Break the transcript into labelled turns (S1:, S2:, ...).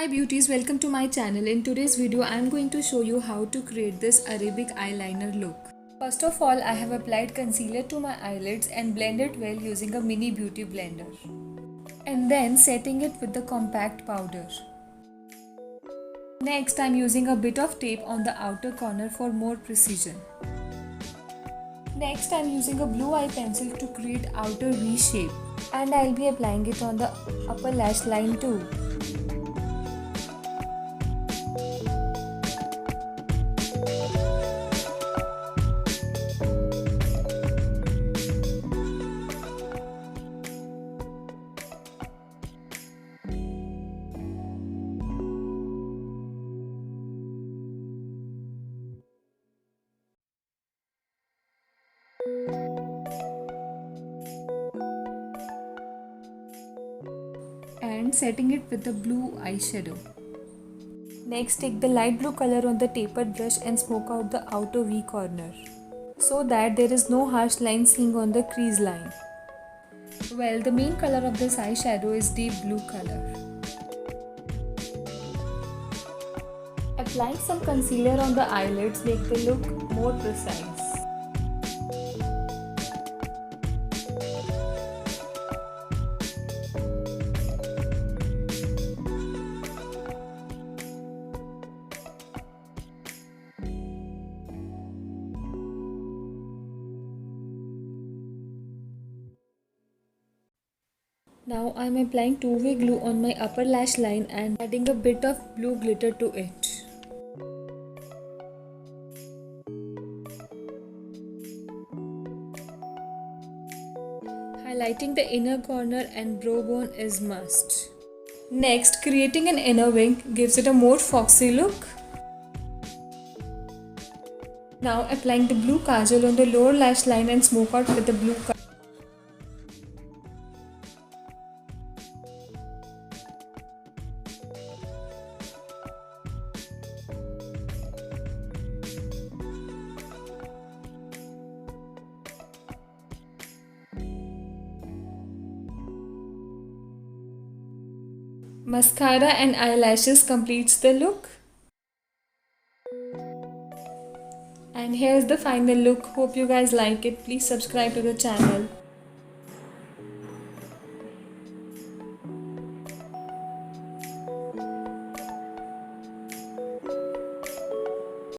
S1: Hi beauties, welcome to my channel. In today's video I am going to show you how to create this Arabic eyeliner look. First of all, I have applied concealer to my eyelids and blended well using a mini beauty blender. And then setting it with the compact powder. Next I am using a bit of tape on the outer corner for more precision. Next I am using a blue eye pencil to create outer V shape. And I will be applying it on the upper lash line too. And setting it with the blue eyeshadow. Next, take the light blue color on the tapered brush and smoke out the outer V corner so that there is no harsh line seen on the crease line. Well, the main color of this eyeshadow is deep blue color. Applying some concealer on the eyelids make the look more precise. Now I am applying two-way glue on my upper lash line and adding a bit of blue glitter to it. Highlighting the inner corner and brow bone is must. Next, creating an inner wing gives it a more foxy look. Now applying the blue kajal on the lower lash line and smoke out with the blue kajal. Mascara and eyelashes completes the look. And here's the final look. Hope you guys like it. Please subscribe to the channel.